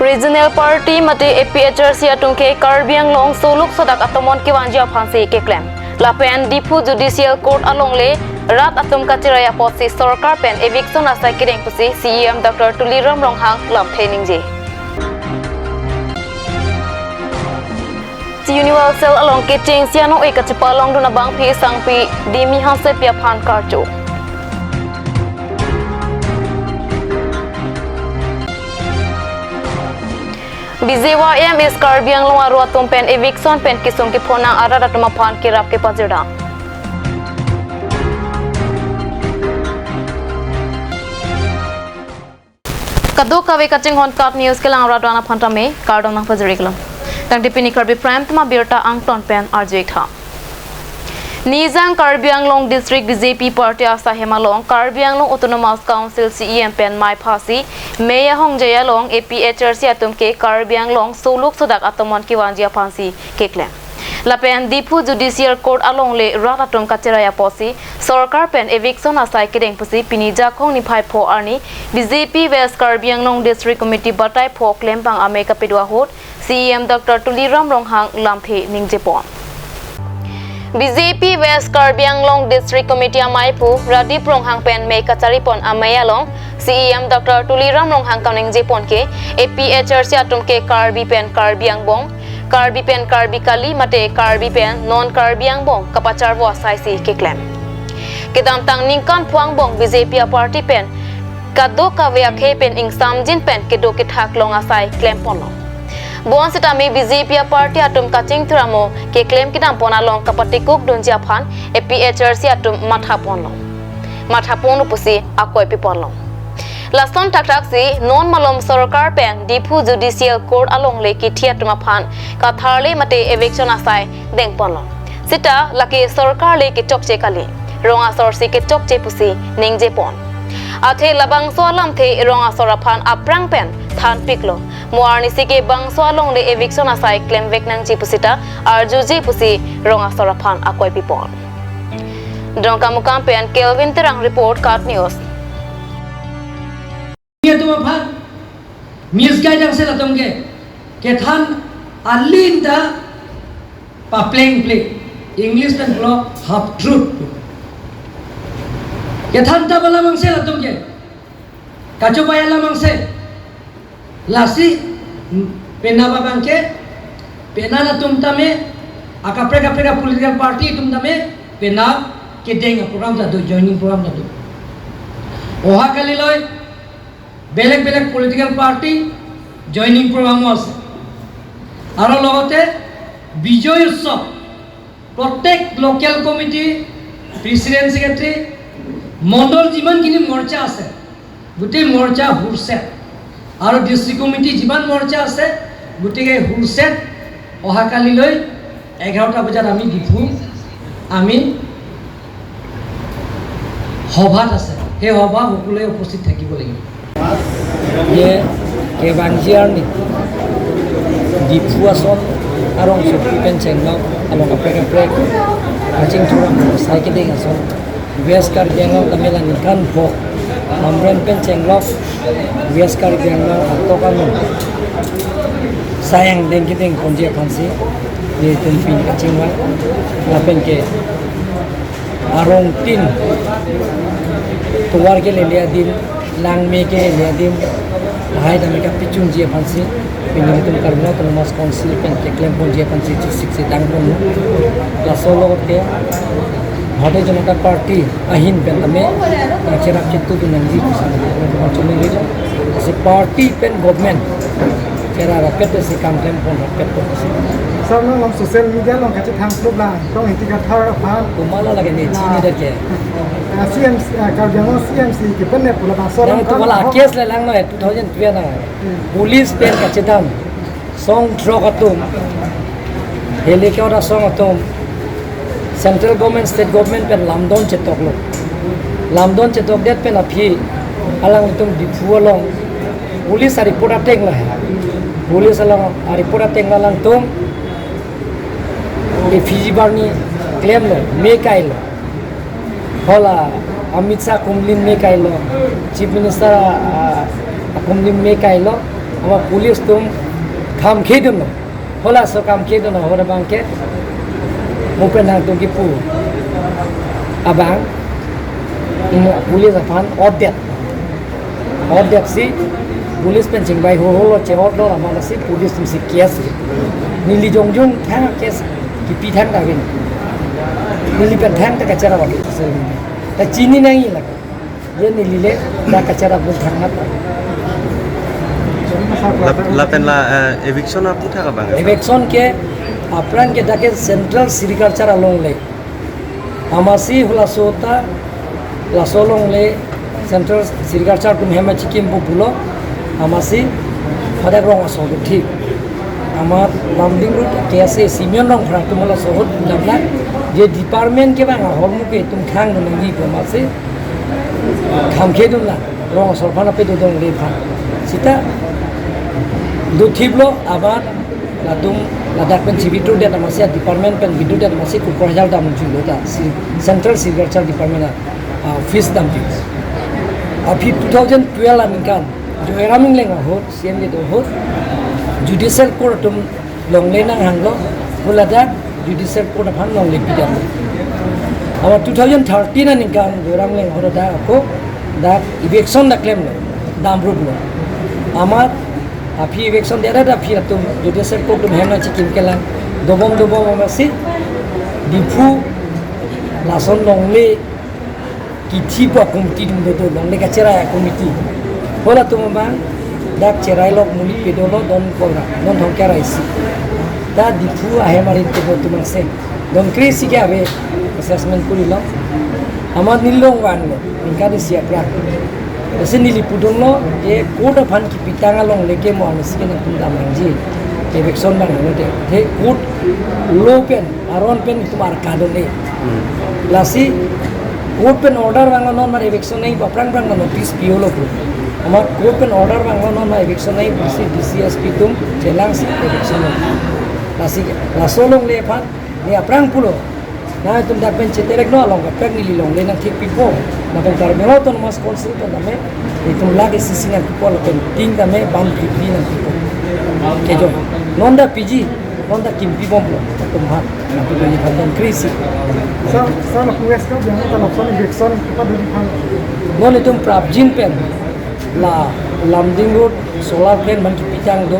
Regional Party mati APHRC atungke Karbi Anglong Soluk Sodak atomon kiwanja phansi ke claim. Lapen Dipu Judicial Court alongle rat atom kachiraya posi sarkar pen eviction asai kireng pusi CEM Dr. Tuliram Ronghang lam theningje. Universal along kitching siano ekachipalong duna bang phi sangpi dimi hanse pia phan karcho. Bizewa MS Karbi Anglong aru atom pen eviction pen kisum ki phonang ara ratuma phan kirap ke pajira. Kado kawe kaching hon kat news ke lang radwana phantame kardong na pajiri kelam. Tang dipini Karbi Prime tama birta angton pen arjek tha. Nizang Karbi Anglong District BJP Party asa hemalong Karbi Anglong Autonomous Council CEM pen mai phasi Meya Hongjaya long APHRC atumke Karbi Anglong Soluk Sodak atomon kiwanjia phansi keklem. Lapen Dipu Judicial Court along le rat atom kachiraya posi sarkar pen eviction asai kireng pusi pinija khong ni phai pho arni BJP West Karbi Anglong District Committee batai pho claim pang ame kapidwa hot CEM Dr. Tuliram Ronghang lamphe ningjepon. BJP West Karbi Anglong District Committee amaipu Radip Ronghang pen me kacharipon amayalong CEM Dr. Tuliram Ronghang kaning jepon ke APHRC atumke Karbi pen Karbi Angbong Karbi pen Karbi Kali mate Karbi pen non Karbi Angbong kapacharwo saisi ke claim kedam tang ningkan phuangbong BJP party pen kado kawya khe pen ingsam jin pen kedo ke thak long asai claim pono bon sitami BJP party atum kaching thramo ke claim kidam pona long kapatikuk dunjia phan APHRC atum matha ponu pusi akoi pipolong Laston takraksi non malom sarkar pen Dipu Judicial Court along le ki thiatuma phan katharle mate eviction asai deng ponlo sita laki sarkar le ki tokche kali ronga sorsi ke tokche pusi ningje pon athe labang solam the ronga sora phan aprang pen than piklo muarni sike bang swalong le eviction asai claim veknang chi pusita arjuji pusi ronga sora phan akoi pipon dongka mukam pen Kelvin Terang report Kat News tu apa? Misguidance lah tongke. Kethan alinda pa playing English pen block half truth. Kethan ta bala mangse lah tongke. Kacu paya lah mangse. Lasi pena babangke pena na tum tame akapre political party tum tame pena kedeng program ta do joining program ta do. Oha kali loy বেলেগ political party joining প্রোগ্রামও আছে আর লগতে বিজয় উৎসৱ প্রত্যেক local committee president secretary মণ্ডল যিমানখিনি মৰ্চা আছে গোটেই মৰ্চা হুৰছেট আৰু district committee যিমান মৰ্চা আছে গোটেই হুৰছেট অহাকালিলৈ 11টা বজাত আমি ডিপু আমি সভাত আছে সেই সভা সকলোৱে উপস্থিত থাকিব লাগিব ये kebanjian ni Dipu ason arong supi pencengno along aprek kacing turang sai kedeng ason West Karbi Anglong tamelan kan bo mamren pencengno West Karbi Anglong atokan sayang deng kedeng konje phansi ye tenpin kacing wa lapen ke arong tin tuwar ke lelia din lang meke ledim hai da meka pichung je phansi pinitum karno autonomous council pen ke claim pon je phansi 6 dang pon la solo ke bharatiya janata party ahin pen ame cherak chitu tu nangji chumi le se party pen government chera rapet se kam claim pon rapet to Sama long social media long kacit hang klub lah, long itu kata apa? kumala lage ne chini de ke CMC Karbi Anglong CMC kita ni pula pasal yang tu wala case le lang no 2012 na police pen kachitam song drug atum helicopter song atum central government state government pen lamdon chetok det pen aphi alang tum Dipu along police a report ateng la police along a report ateng la lang tum e Fiji barni claim lo me kailo hola Amit Shah kumlin me kailo chief minister kumlin me kailo ama pulis tum kam khedun no hola so kam khedun no hora bangke mupen hang tum ki pu abang ino pulis apan odet si pulis pencing bai ho lo che hot lo ama si pulis tum si kias nili jongjung thang kes ki pi thang da bin nili pen thang ta kachara wa ta chini nang ila ye nili le da kachara bul thang na lapen la eviction apu thaka bang eviction ke apran ke dake central agriculture along le amasi hula sota la solong le central agriculture kum hema chikim bu bulo amasi pada rong so thik amar landing route kese simion rong phra tumala sohot namla je department ke bang holmu ke tum khang ngi ko mase kham khedun la rong so phana pe do dong le pha sita do thiblo abar ladung ladak pen cibitu dia masih department pen bidu dia masih ku korjal dam julo ta central agriculture department office dam ju api 2012 amikan jo eraming lenga hot cm le do hot judicial court tum long le nang hanglo buladak judicial court phan long le pidam awa 2013 amikan jo eram leng hot da ko da eviction da claim lo dam ru lo amar api eviction dia ada api atum judicial court tum hemna chikim kelang dobom amasi dipu lason longle kiti po komiti dum do longle ka chera komiti hola tum bang dak cherai lok muli pedolo don kora don thong kara isi da dipu ahemari te bo tum se don krisi ke ave assessment kuri lo amar nilong wan lo inka de sia prak ese nilipudong lo ye court phan ki pitanga long leke mo anasi na tum dam ji eviction bang no de court low pen aron pen tumar kadon le lasi court pen order bang non mar eviction nei prang no notice pio lo ko amar court pen order bang non mar eviction nei DCSP tum chelang si eviction lasi lasolong le phan ni aprang pulo na tum dak pen cheterek no long ka pek ni long le na thik pipo na pen tar melo ton mas konsil pen dame itu lagi sisi na pipo pen ting dame bam pipi na pipo ke jo nonda piji nonda kimpi bom lo tum hat na pipo ni kan krisi sa na kuwes ka biang ta lokson eviction pa do kan non itum prabjin pen la lamding road solar pen man ki pitang do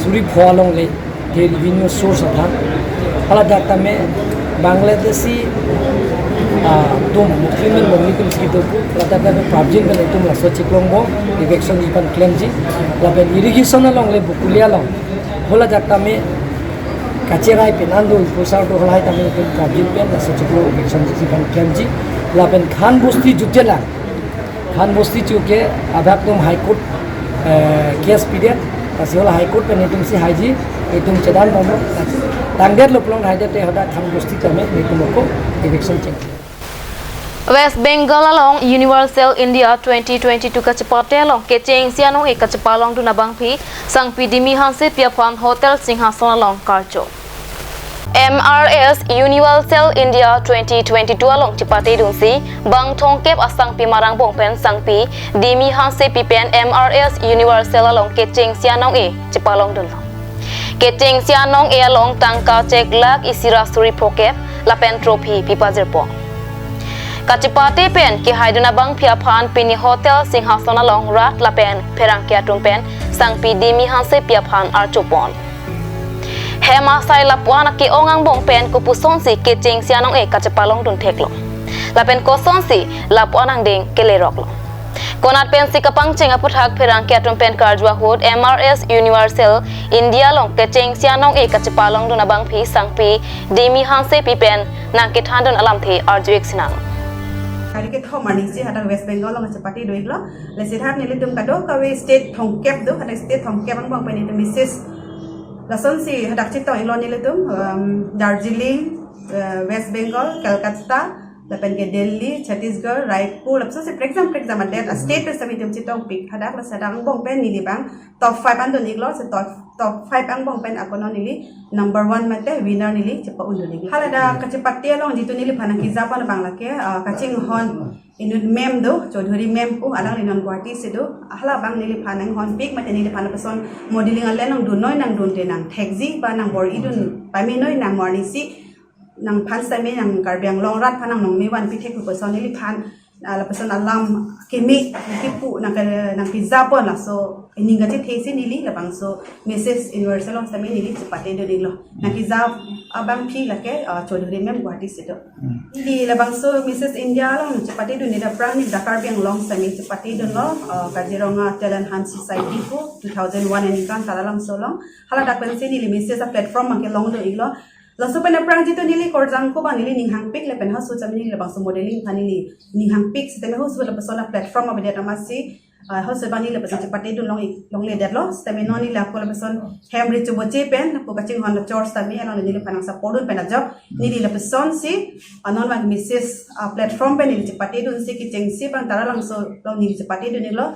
suri phualong le the revenue source atha hala dakta me bangladeshi tum muslimen lomikum skido ku lata ka prabjin pen tum la so chiklong bo eviction ni pan claim ji la pen irrigation long le bukulia long hola dakta me kacerai penando pusar do halai tame pen prabjin pen la so chiklo eviction ji pan claim ji la pen khan bosti jutela khan bosti chuke abhak tum high court case period kasiola high court pen tum si haji etum chedan bomo tangdet loplong haide te hoda khan bosti tame etum ko eviction check West Bengal along Universal India 2022 kachapate along kecheng sianong e kachapalong dunabang phi sangpi dimi hanse piaphan hotel singhason along karcho MRS Universal India 2022 along chipate dunsi bang thongkep asang pi marang bongpen sangpi dimi hanse pipen MRS Universal along kecheng sianong e chipalong dunlo kecheng sianong e along tangka chek lak isira suri prokep lapen trophy pipazerpo kachipate pen ki haiduna bang phiaphan pini hotel singhason along rat lapen pherangkia tumpen sangpi dimi hanse phiaphan archopon hema sai lapwana ki ongang bong pen ko puson si kecheng sianong e kachapalong dun theklo lapen ko son si lapwanang ding keleroklo konat pen si kapang chenga puthak pherangkia tumpen karjwa hot MRS Universal India long kecheng sianong e kachapalong dun abang phi sangpi dimi hanse pipen nang ke thandon alam the arjuek sinang hari ke thom mani si hada West Bengal long chapati doiglo le sithak nili tum kado kawe state thongkep do hada state thongkep ang bang pani tum misis lason si hadak chitong ilon nili tum Darjeeling West Bengal Calcutta lapen ke Delhi, Chhattisgarh, Raipur, lapso se for exam adet state pe sami tum chitong pick hadak la sadang bong pen nili bang top 5 an don iglo se top 5 ang bong pen akono nili number 1 mate winner nili cepa undu nili halada kacepati long jitu nili phanang ki japa na bangla ke kaching hon inut mem do Chaudhuri mem pu alang linon Guwahati se do hala bang nili phanang hon pick mate nili phana person modeling ale nang dun noi nang dun te nang thekji ba nang bor idun pa me noi nang morning si nang phan sa me nang karbiang long rat phanang nong me wan pi thek pu person nili phan la person alam kimi kipu nang pizza pon la so ininga che thesi nili la bang so message universal on sami nili chipate do dinglo nang pizza abang phi la ke Chaudhuri mem Guwahati se do nili la bang so message India long chipate do ni da prang ni Dakar biang long sami chipate do lo Kaziranga Talent Hunt Society ko 2001 ni kan talalam so long hala da pen se nili message a platform ma ke long do iglo la so pen prang jito nili korjang ko ba nili ninghang pick le pen ha so chami nili la bang so modeling panili ninghang pick se te ho so la persona platform ma be da masi house bani le person chapate do long le dead lo stami no ni la ko la person hamri chu boche pen ko kaching hon chor stami along ni le panang support pen job ni le person si anon wan mrs platform pen ni chapate do si ki cheng si bang tara lang so long ni chapate do ni lo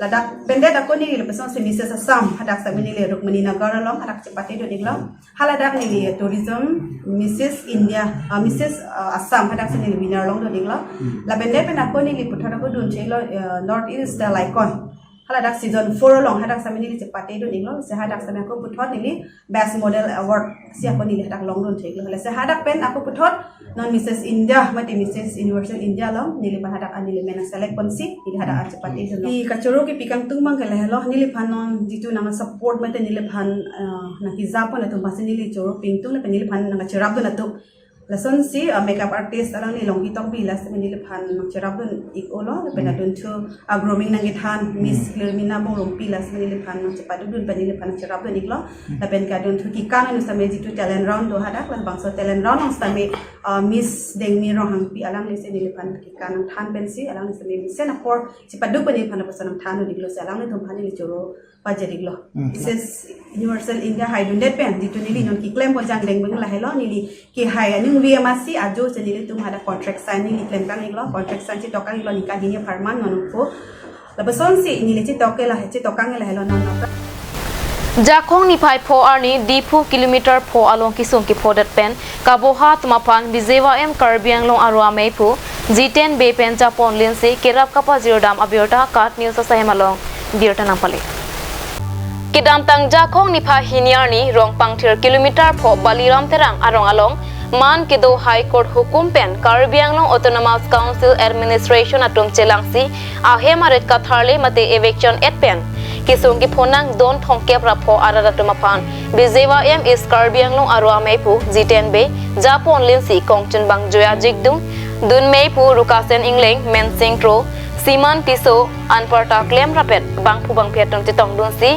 la dak pendet ako ni le person si mrs Assam hadak stami ni le Rukmani Nagar long hadak chapate do ni lo hala dak ni le tourism mrs India mrs Assam hadak ni le winner long do ni lo la pendet pen ako ni le puthara ko dun chelo north east like hala dak season 4 long hadak sami ni chepate do ninglo se hadak sami ko puthot ni best model award si ako ni hadak long don thek lo se hadak pen ako puthot non Mrs India mate Mrs Universal India long ni le hadak ani le mena select konsi ni hadak chepate do ni kachoro ki pikang tungmang kala lo ni le phanon jitu na support mate ni le phan na ki japo na to basi ni le choro pingtung le ni le phan na chirap do na to lesson si makeup artist alang ni long itong bilas ni le phan chirap do ik olo le pena don to grooming nang ithan Miss Clermina bong long bilas ni le phan chepate dun pani le phan chirap do niklo la pen ka don to ki kan nu same jitu talent round do hadak lan bangso talent round ang same Miss Dengmi rohang pi alang le se ni le phan ki kan than pen si alang le same se na por chepate do pani phan person than do niklo se alang le thom phani le choro pajariglo Mrs Universal India hai dun det pen jitu ni non ki claim ko jang deng beng la hello ni ki hai anu VMC ajo se ni tum hada contract sign ni claim kan iglo contract sign chi tokang iglo ni ka dinya farman non ko la person si ni le chi tokela chi tokang la hello non Jakong ni pai pho arni dipu kilometer pho along ki song ki phodat pen kaboha tumapan bizewa em karbiang long arwa meipu G10 be pen japon lense kerap kapa zero dam abiota kat news sa hemalong biota nampale Kidam tang Jakong ni pha hiniarni rong pangthir kilometer pho baliram terang arong along man kido high court hukum pen karbiang long autonomous council administration atum chelangsi ahemaret katharle mate eviction et pen kisung ki phonang don thongke rapho araratumaphan bizewa em is karbiang long arwa meipu G10 be japon linsi kongchen bang joya jigdung dun meipu rukasen ingleng mensing tro siman piso anparta claim rapet bang phu bang phetung titong dun si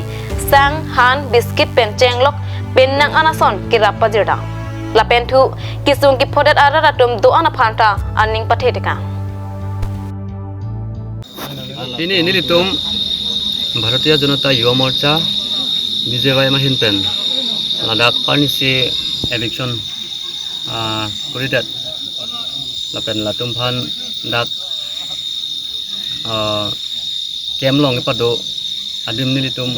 sang han biscuit pen chenglok pen nang anason kirapa jirda la pen thu kisung ki phodat araratum do ana phanta aning pathetika ini nilitum Bharatiya Janata Yuva Morcha BJY mahin pen ladak parnisi eviction kuridat lapen latum phan dak kemlong ipado adim nilitum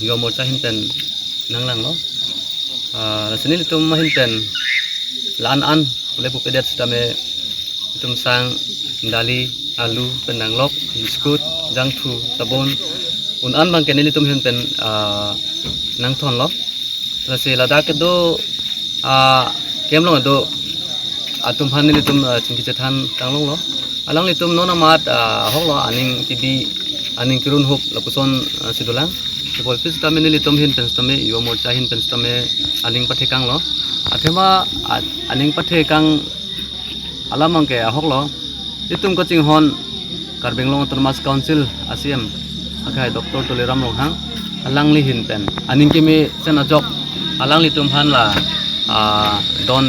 Yuva Morcha hin pen nanglang lo lasini litum mahin pen laan an pule pupedat stame itum sang dali alu penanglok biskut jangthu sabon un an bang kenili tum hen pen nang thon lo lase ladak do kemlong do atum hanili tum chingki chethan tanglong lo alang litum nona mat hoklo aning tibi aning kirun hop lapuson sidulang bol pis tame nili tum hen pen tame Yuva Morcha hen pen tame aning pathekang lo athema aning pathekang alamang ke hoklo itum coaching hon Karbenglong Autonomous Council ASEM akai Dr. Tuliram Longhang alang li hin pen aning kimi sena jok alang li tum phan la don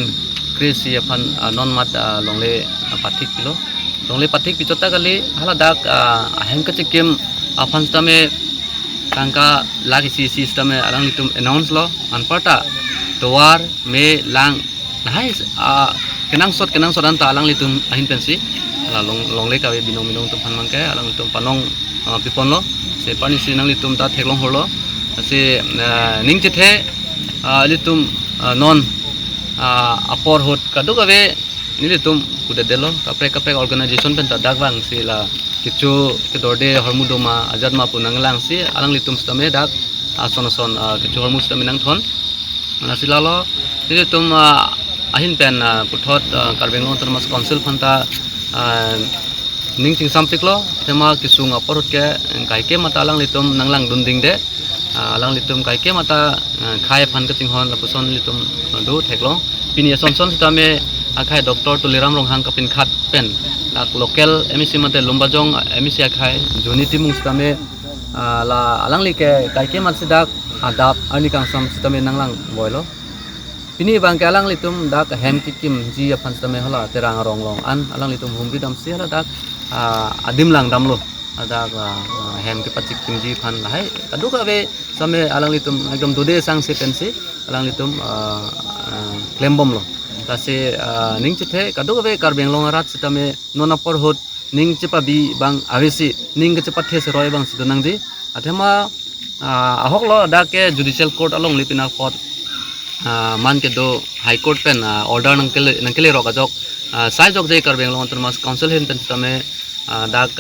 krisi phan non mat longle pathik kilo longle pathik pichota kali hala dak ahem ka chikim aphan stame tangka lagi si system alang li tum announce lo anparta towar me lang nahai kenang sot anta alang litum ahin pensi ala long le kawe binong tumpan mangke alang litum panong pipon lo se pani si nang litum ta theklong horlo se ning chithe litum non apor hot kadu kawe nilitum kuda delo kapre organization pen ta dagwang sila kichu kedorde hormudoma ajat ma punanglang si alang litum stame dak son kichu hormus stame nang thon sila lo nilitum ahin pen puthot Karbenglong Autonomous Council phanta ning ting sampik lo tema kisung apor ke kaike mata alang litum nanglang dunding de alang litum kaike mata khai phan ka tinghon lapuson litum do theklong pini son stame akhai Dr. Tuliram Ronghang kapin khat pen dak local MEC mate lumbajong MEC akhai joni timung stame la alang like kaike mat sidak adap ani kang sam stame nanglang boilo pini bang ke alang litum dak hem kikim ji aphan stame hola terang ronglong an alang litum humbi dam si hala dak adim lang damlo adak hem ke pacik kim ji phan lahai kadu ka ve same alang litum ekdom dode sang se pensi alang litum klembom lo tase ning chithe kadu ka ve Karbenglong rat sitame nona por hot ning chepa bi bang avesi ning ke chepa the se roi bang sidonang ji athema ahok lo dak ke judicial court along lipina pot man ke do high court pen order nangkele roka jok sai jok je Karbenglong Autonomous Council hen pen tame dak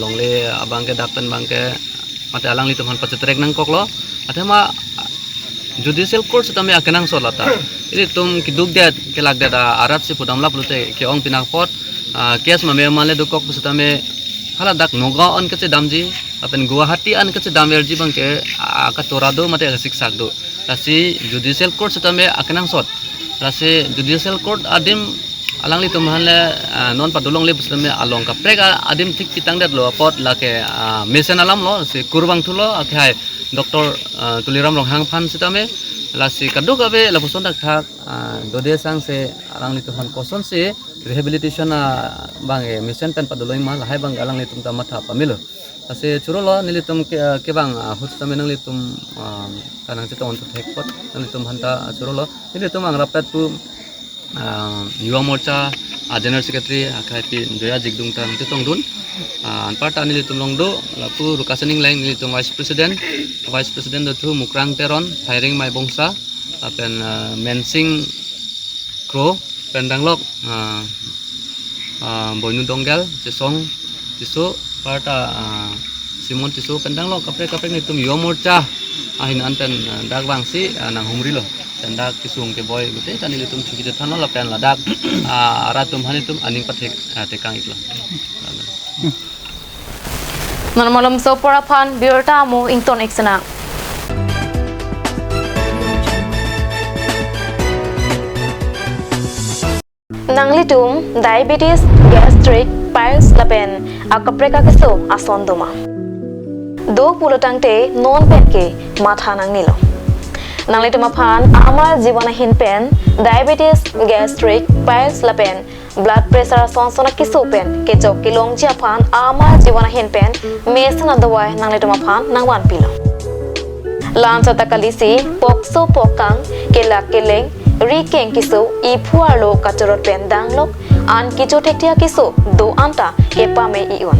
longle abang ke dak pen bang ke mate alang litum han pachetrek nang koklo athema judicial court tame akenang solata ini tum kiduk det ke lag det arat se pudamla plute ke ong pinak pot case ma me male do kok tame hala dak noga on ke damji apen Guwahati an ke damerji bang ke ka torado mate siksak do lasi judicial court tame akenang sot lasi judicial court adim alang litum hanle non padulong le busame along ka prega adim tik pitang det lo pot la ke mesen alam lo se kurbang thulo akhai Dr. Tuliram Ronghang phan sitame lasi kadu kabe la puson dak thak dode sang se alang litum han koson se rehabilitation bang e mesen pen padulong ma lahai bang alang litum ta matha pamilo ase churolo nilitum ke bang hustame nang litum kanang chita on thek pot nang litum hanta churolo nilitum ang rapet pu Yuwa Morcha General Secretary akhai pi Joya Jigdung tang chitong dun anparta nilitum longdo lapu rukasaning lain nilitum Vice President do thu Mukrang Teron Thairing Mai Bongsa apen Mensing Kro Pendanglok Boynu Donggal Cisong Tisu parta Simon Tisu Pendanglok kapre nilitum Yuwa Morcha ahin anten dagwang si nang humri lo tanda kisung ke boy gute tani litum chuki jethan la pen ladak aratum hanitum aning pathek tekang iklo Normalom so poraphan biorta mo ington eksena nanglitum diabetes gastric piles lapen akapreka kiso asondoma do pulotangte non penke matha nangnilo nangli phan amar jibona hin pen diabetes gastric piles lapen blood pressure sonsona kisu pen kechok kilong chia phan amar jibona hin pen mesana dawai nangli phan nangwan pilo lansa takalisi pokso pokang keleng rikeng kisu ipuarlo kachorot pen danglok an kicho thektia kisu do anta kepa me ion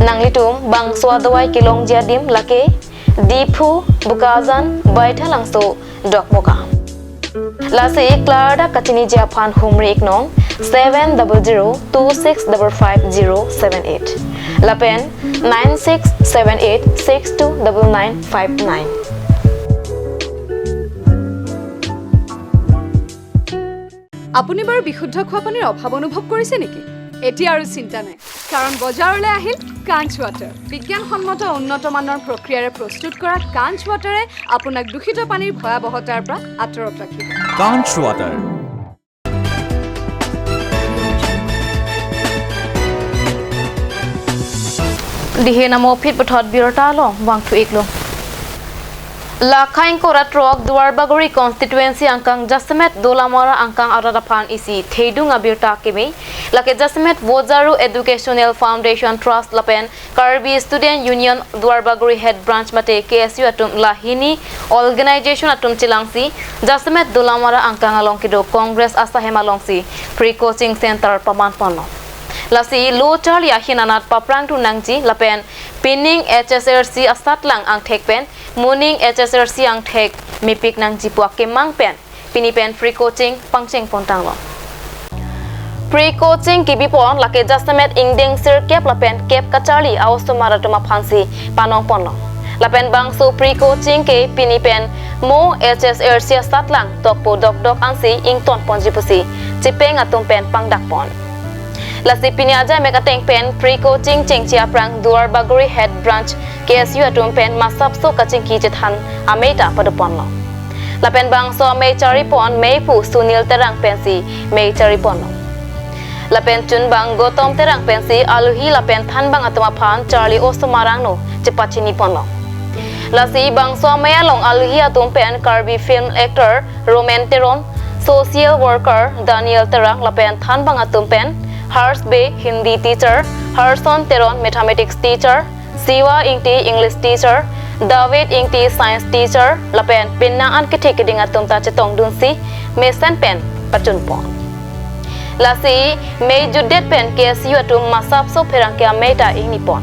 nangli bang swa dawai kilong jadim lake Dipu Bukazan Baithalangso Dokmoka Lasi Klarda Katini Japan Humrik Nong 70026555078 Lapen 9678629959 আপুনি বাৰু বিশুদ্ধ খোৱা পানীৰ অভাৱ অনুভৱ কৰিছে নেকি এতিয়া আৰু চিন্তা নাই কাৰণ বজাৰলৈ আহিল কাঞ্চ ৱাটাৰ বিজ্ঞানসন্মত উন্নত মানৰ প্ৰক্ৰিয়াৰে প্ৰস্তুত কৰা কাঞ্চ ৱাটাৰে আপোনাক দূষিত পানীৰ ভয়াৱহতাৰ পৰা আঁতৰত ৰাখিব কাঞ্চ water dihe namo phit pathot birota lo wang thu iklo Lakhain Koratrok Duarbaguri constituency angkang Jasmet Dolamara angkang Aradapan isi Thedung Abirta Kemi Lake Jasmet Wozaru Educational Foundation Trust Lapen Karbi Student Union Duarbaguri Head Branch Mate KSU atum Lahini Organization atum Chilangsi Jasmet Dolamara angkang alongkido Congress Asahema Longsi Pre-Coaching Center Pamanpono Lasi lo Charlie Ahinanat Paprang tu Nangji Lapen Pinning HSRC Asatlang ang Tekpen Muning HSRC ang Tek Mipik Nangji Puak Kemang Pen Pinipen Free Coaching Pangcheng Pontang Lo Pre-Coaching Kibipon Lake Jastamet Ingding Sir Kep Lapen Kep Kachali Awastumara Tuma Phansi Panong Ponlo Lapen Bangso Pre-Coaching ke Pinipen Mo HSRC Asatlang Tokpo Dok Ansi Ington Ponjipusi Cipeng Atumpen Pangdakpon Lasi piniaja megateng pen pre-coaching cengcia prang Duarbaguri Head Branch KSU atum pen masapso kacing kijithan ameta padupon lo. Lapen bangso amei caripon meipu Sunil terang pensi mei caripon lo. Lapen chun bang Gotom terang pensi aluhi lapen than bang atumapan Charlie Osumarang no cepat cini pon lo. Lasi bangso amei along aluhi atum pen Karbi film actor Roman Teron, social worker Daniel terang lapen than bang atum pen Hars Bay Hindi teacher, Harson Teron mathematics teacher, Siwa Ingti English teacher, David Ingti science teacher, Lapen Pinnaan Kitikiding atum ta chetong dunsi, Mesan pen pachunpon. Lasi Mei Judet pen KSU atum masap so perang kia meta inipon.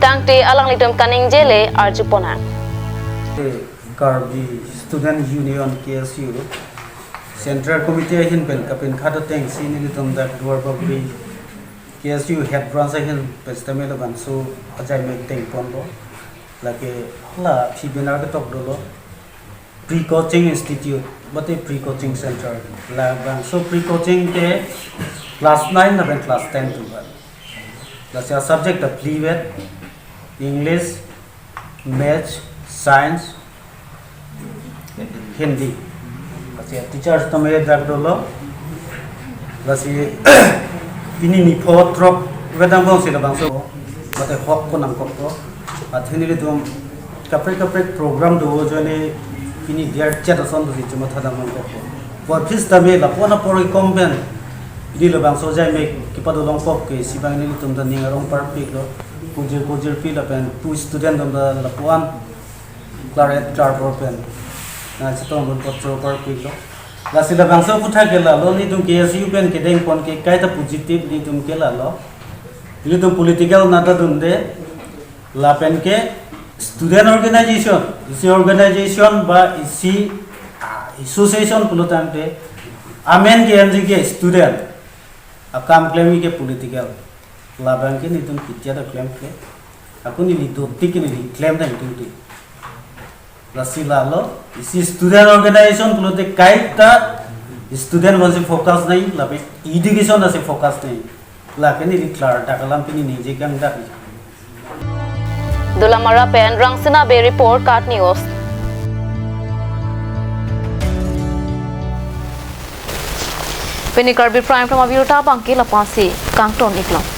Tangti alang lidom kaning jele arjuponan. Karbi Student Union KSU Central Committee hin pen kapin khada teng sini lidom dak Duarbaguri KSU Head Branch hin pestamela banso ajai mek teng ponbo lake la phibenar ka tok dolo Pre-Coaching Institute bate Pre-Coaching Center la banso Pre-Coaching ke class 9 na class 10 tu ba la sia subject of PLEVET English Maths Science Hindi la teachers to me dak dolo la si ini ni potrok wedang bang sila bangso mate hok ko nang ko athini le dum kapre program do jone ini dia chat son do chuma thada man ko por phis tame la pona por komben ini le bangso jai me kipado long pop ke sibang ni tum da ningarong par pik do kujir feel pen tu student dum da la puan claret tar pen na chitong bun potro par pik do la sila bangso putha ke la lo ni tum KSU pen ke deng pon ke kai ta positive ni tum ke la lo ni tum political na ta dum de la pen ke student organization isi organization ba isi association pulutan pe amen ke anji ke student akam claim ke political la ban ke ni tum kitya da claim ke aku ni lido tik ni claim da tum ti Lasila lo, isi student organization pulote kaita student wasi focus nahi, lapi education wasi focus nahi, lapi ni declare takalam pini nije kang dak. Dulamara pen Rangsina Bay report Kat News. Pini Karbi Prime from Aviruta Bangki Lapasi Kangton Iklam.